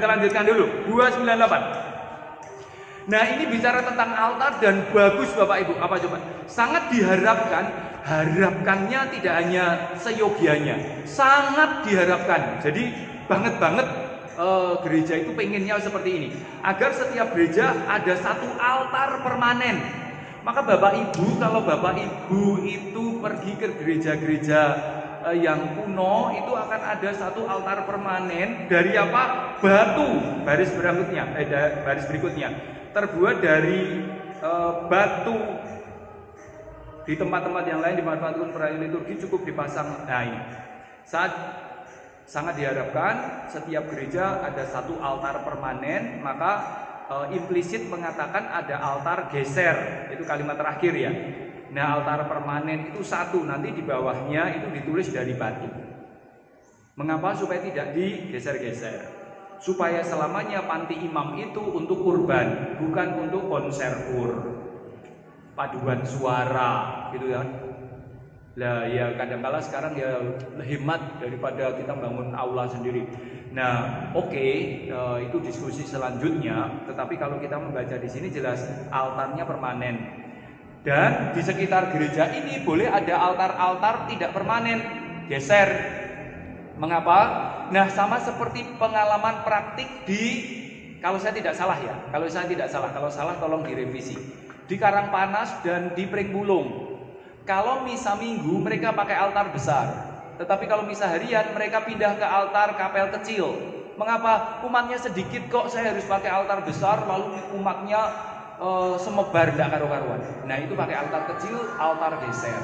Kita lanjutkan dulu 298. Nah, ini bicara tentang altar dan bagus Bapak Ibu. Apa coba? Sangat diharapkan, harapkannya tidak hanya seyogianya, sangat diharapkan. Jadi banget gereja itu pengennya seperti ini, agar setiap gereja ada satu altar permanen. Maka Bapak Ibu, kalau Bapak Ibu itu pergi ke gereja-gereja yang kuno, itu akan ada satu altar permanen dari apa? Batu. Baris berikutnya terbuat dari batu. Di tempat-tempat yang lain dimanfaatkan perayaan liturgi cukup dipasang. Nah, ini sangat diharapkan setiap gereja ada satu altar permanen. Maka implisit mengatakan ada altar geser, itu kalimat terakhir ya. Nah, altar permanen itu satu, nanti di bawahnya itu ditulis dari batu. Mengapa? Supaya tidak digeser-geser, supaya selamanya panti imam itu untuk kurban, bukan untuk konser paduan suara gitu ya. Lah ya, kadang-kala sekarang ya hemat daripada kita bangun aula sendiri. Nah, oke, itu diskusi selanjutnya. Tetapi kalau kita membaca di sini jelas altarnya permanen. Dan di sekitar gereja ini boleh ada altar-altar tidak permanen, geser. Mengapa? Nah, sama seperti pengalaman praktik kalau saya tidak salah ya, kalau salah tolong direvisi. Di Karangpanas dan di Pringbulung, kalau misa minggu mereka pakai altar besar, tetapi kalau misa harian mereka pindah ke altar kapel kecil. Mengapa? Umatnya sedikit kok saya harus pakai altar besar, lalu umatnya semebar tidak karu-karuan. Nah, itu pakai altar kecil, altar geser.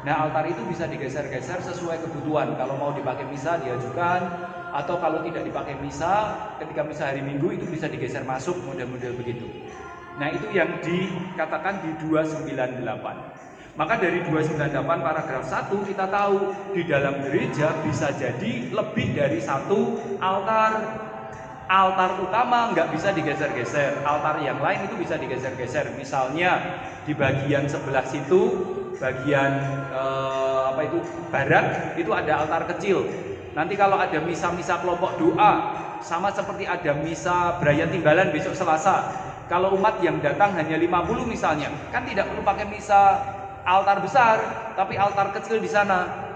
Nah, altar itu bisa digeser-geser sesuai kebutuhan. Kalau mau dipakai misa diajukan, atau kalau tidak dipakai misa, ketika misa hari Minggu itu bisa digeser masuk, model-model begitu. Nah, itu yang dikatakan di 298. Maka dari 298 paragraf 1 kita tahu di dalam gereja bisa jadi lebih dari satu altar. Altar utama nggak bisa digeser-geser, altar yang lain itu bisa digeser-geser. Misalnya di bagian sebelah situ, bagian barat itu ada altar kecil. Nanti kalau ada misa-misa kelompok doa, sama seperti ada misa Brayan Timbalan besok Selasa. Kalau umat yang datang hanya 50 misalnya, kan tidak perlu pakai misa altar besar, tapi altar kecil di sana.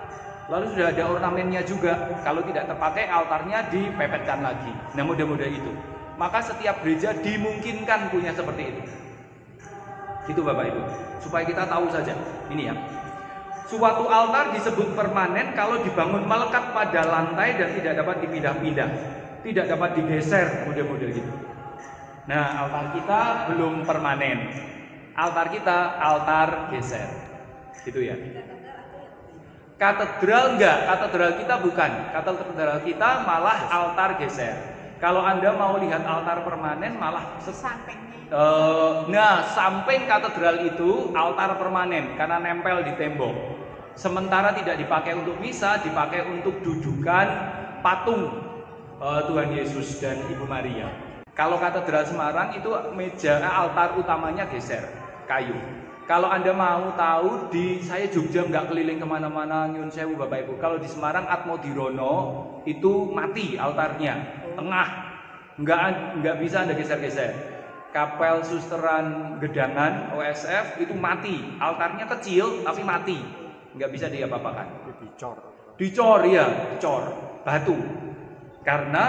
Lalu sudah ada ornamennya juga. Kalau tidak terpakai, altarnya dipepetkan lagi. Nah, mudah-mudah itu. Maka setiap gereja dimungkinkan punya seperti itu. Gitu Bapak Ibu. Supaya kita tahu saja. Ini ya. Suatu altar disebut permanen kalau dibangun melekat pada lantai dan tidak dapat dipindah-pindah, tidak dapat digeser, mudah-mudah gitu. Nah, altar kita belum permanen. Altar kita altar geser. Gitu ya. Katedral enggak, katedral kita bukan. Katedral kita malah altar geser. Kalau Anda mau lihat altar permanen malah samping katedral itu altar permanen karena nempel di tembok. Sementara tidak dipakai untuk misa, dipakai untuk dudukan patung Tuhan Yesus dan Ibu Maria. Kalau katedral Semarang itu altar utamanya geser, kayu. Kalau Anda mau tahu, saya Jogja nggak keliling kemana-mana, nyun sewu Bapak Ibu. Kalau di Semarang Atmodirono itu mati altarnya, tengah, nggak bisa Anda geser-geser. Kapel Susteran Gedangan OSF itu mati, altarnya kecil tapi mati, nggak bisa diapa-apakan. Dicor ya, dicor batu. Karena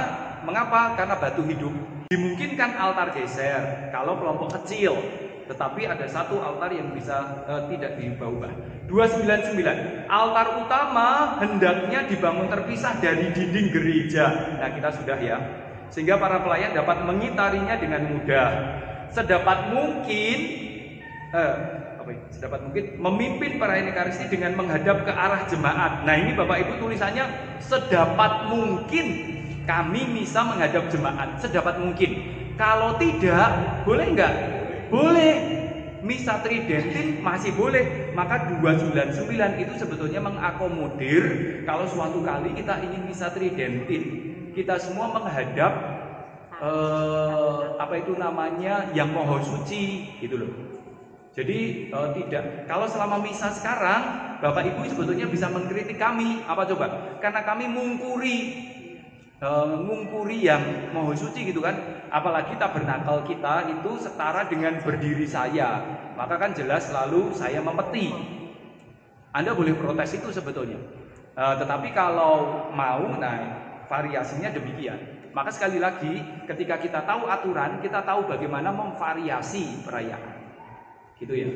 mengapa? Karena batu hidup. Dimungkinkan altar geser kalau kelompok kecil. Tetapi ada satu altar yang bisa tidak diubah. 299. Altar utama hendaknya dibangun terpisah dari dinding gereja. Nah, kita sudah ya. Sehingga para pelayan dapat mengitarinya dengan mudah. Sedapat mungkin memimpin perayaan Ekaristi dengan menghadap ke arah jemaat. Nah, ini Bapak Ibu tulisannya sedapat mungkin kami misa menghadap jemaat. Sedapat mungkin. Kalau tidak, boleh enggak? Boleh. Misa tridentin masih boleh. Maka 299 itu sebetulnya mengakomodir kalau suatu kali kita ingin misa tridentin, kita semua menghadap yang Maha Suci gitu loh. Jadi tidak. Kalau selama misa sekarang, Bapak Ibu sebetulnya bisa mengkritik kami. Apa coba? Karena kami mungkuri ngungkuri yang Maha Suci gitu kan. Apalagi tabernakel kita itu setara dengan berdiri saya, maka kan jelas selalu saya mempeti. Anda boleh protes itu sebetulnya, tetapi kalau mau, nah variasinya demikian. Maka sekali lagi, ketika kita tahu aturan, kita tahu bagaimana memvariasi perayaan, gitu ya.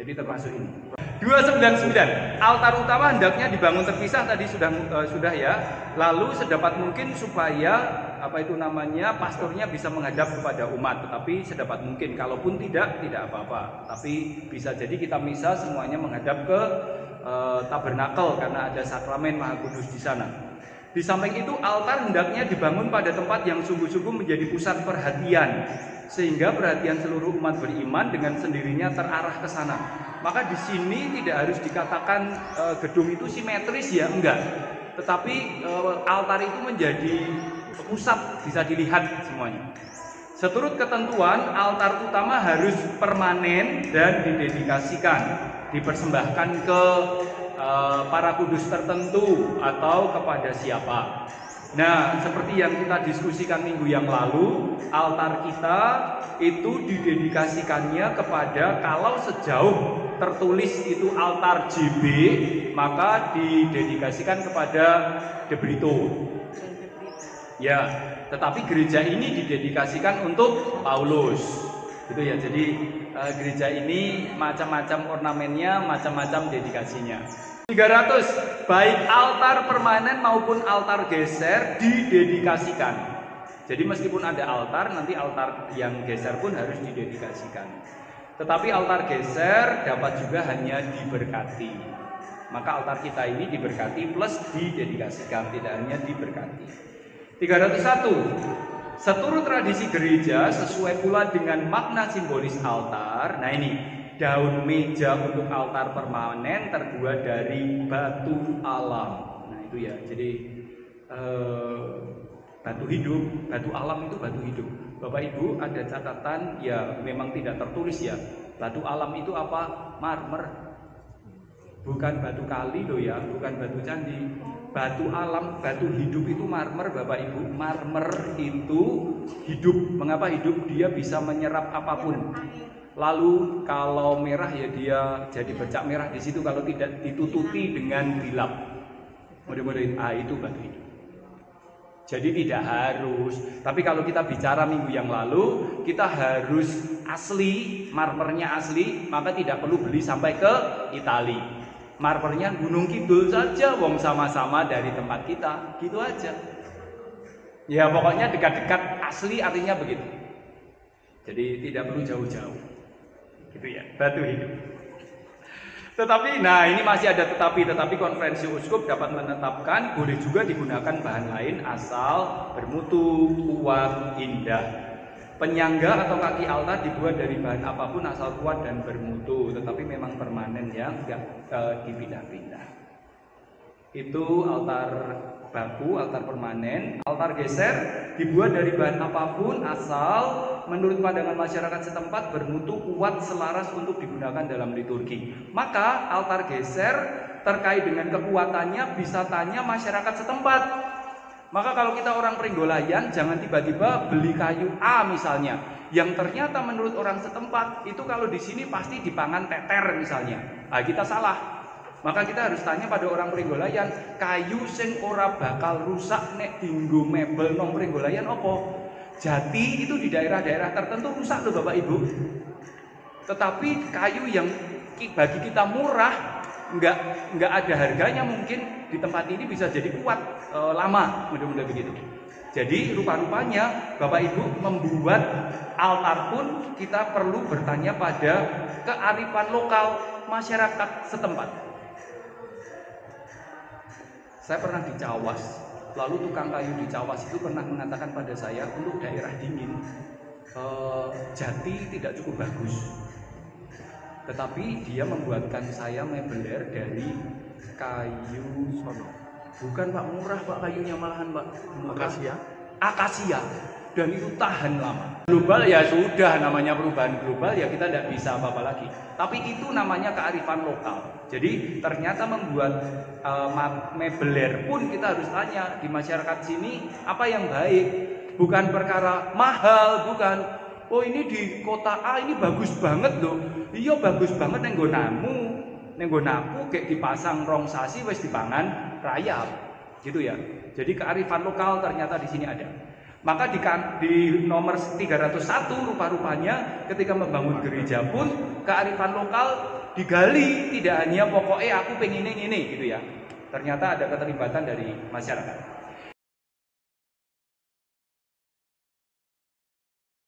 Jadi termasuk ini. 299, altar utama hendaknya dibangun terpisah, tadi sudah ya. Lalu sedapat mungkin supaya pastornya bisa menghadap kepada umat, tetapi sedapat mungkin. Kalaupun tidak apa-apa. Tapi bisa jadi kita misa semuanya menghadap ke tabernakel karena ada sakramen Maha Kudus di sana. Di samping itu altar hendaknya dibangun pada tempat yang sungguh-sungguh menjadi pusat perhatian, sehingga perhatian seluruh umat beriman dengan sendirinya terarah ke sana. Maka di sini tidak harus dikatakan gedung itu simetris ya, enggak. Tetapi altar itu menjadi pusat, bisa dilihat semuanya. Seturut ketentuan, altar utama harus permanen dan didedikasikan, dipersembahkan ke para kudus tertentu atau kepada siapa. Nah, seperti yang kita diskusikan minggu yang lalu, altar kita itu didedikasikannya kepada, kalau sejauh tertulis itu altar JB, maka didedikasikan kepada De Brito. Ya, tetapi gereja ini didedikasikan untuk Paulus. Gitu ya. Jadi gereja ini macam-macam ornamennya, macam-macam dedikasinya. 300, baik altar permanen maupun altar geser didedikasikan. Jadi meskipun ada altar, nanti altar yang geser pun harus didedikasikan. Tetapi altar geser dapat juga hanya diberkati. Maka altar kita ini diberkati plus didedikasikan, tidak hanya diberkati. 301, seturut tradisi gereja sesuai pula dengan makna simbolis altar. Nah ini, daun meja untuk altar permanen terbuat dari batu alam. Nah itu ya, jadi batu hidup, batu alam itu batu hidup. Bapak Ibu ada catatan ya, memang tidak tertulis ya. Batu alam itu apa? Marmer. Bukan batu kali loh ya, bukan batu candi. Batu alam, batu hidup itu marmer Bapak Ibu. Marmer itu hidup. Mengapa hidup? Dia bisa menyerap apapun. Lalu kalau merah ya dia jadi bercak merah di situ kalau tidak ditutupi dengan bilap. Mudah-mudahan itu batu hidup. Jadi tidak harus. Tapi kalau kita bicara minggu yang lalu, kita harus asli, marmernya asli, maka tidak perlu beli sampai ke Itali. Marmernya Gunung Kidul saja, wong sama-sama dari tempat kita, gitu aja. Ya pokoknya dekat-dekat asli artinya begitu. Jadi tidak perlu jauh-jauh. Gitu ya, batu hidup. Tetapi, nah ini masih ada tetapi konferensi uskup dapat menetapkan boleh juga digunakan bahan lain asal bermutu, kuat, indah. Penyangga atau kaki altar dibuat dari bahan apapun asal kuat dan bermutu, tetapi memang permanen ya, enggak dipindah-pindah. Itu altar baku, altar permanen. Altar geser dibuat dari bahan apapun asal menurut pandangan masyarakat setempat bermutu, kuat, selaras untuk digunakan dalam liturgi. Maka altar geser terkait dengan kekuatannya bisa tanya masyarakat setempat. Maka kalau kita orang Pringgolayan, jangan tiba-tiba beli kayu A misalnya, yang ternyata menurut orang setempat itu kalau di sini pasti dipangan teter misalnya. Nah, kita salah. Maka kita harus tanya pada orang Pringgolayan, kayu sing ora bakal rusak nek dinggo mebel nang Pringgolayan apa? Jati itu di daerah-daerah tertentu rusak loh Bapak Ibu. Tetapi kayu yang bagi kita murah, nggak ada harganya, mungkin di tempat ini bisa jadi kuat lama, mudah-mudahan begitu. Jadi rupa-rupanya Bapak Ibu membuat altar pun kita perlu bertanya pada kearifan lokal masyarakat setempat. Saya pernah di Cawas, lalu tukang kayu di Cawas itu pernah mengatakan pada saya, untuk daerah dingin jati tidak cukup bagus. Tetapi dia membuatkan saya mebeler dari kayu sono. Bukan Pak, murah Pak kayunya, malahan Pak. Akasia. Akasia. Dan itu tahan lama. Global ya sudah, namanya perubahan global ya kita tidak bisa apa-apa lagi. Tapi itu namanya kearifan lokal. Jadi ternyata membuat mebeler pun kita harus tanya di masyarakat sini apa yang baik. Bukan perkara mahal, bukan. Oh ini di kota A ini bagus banget loh. Iya bagus banget nenggo namu, nenggo naku kayak dipasang rong sasi wes dipangan rayap, gitu ya. Jadi kearifan lokal ternyata di sini ada. Maka di nomor 301 rupa-rupanya ketika membangun gereja pun kearifan lokal digali, tidak hanya pokoknya aku pengen ini gitu ya. Ternyata ada keterlibatan dari masyarakat.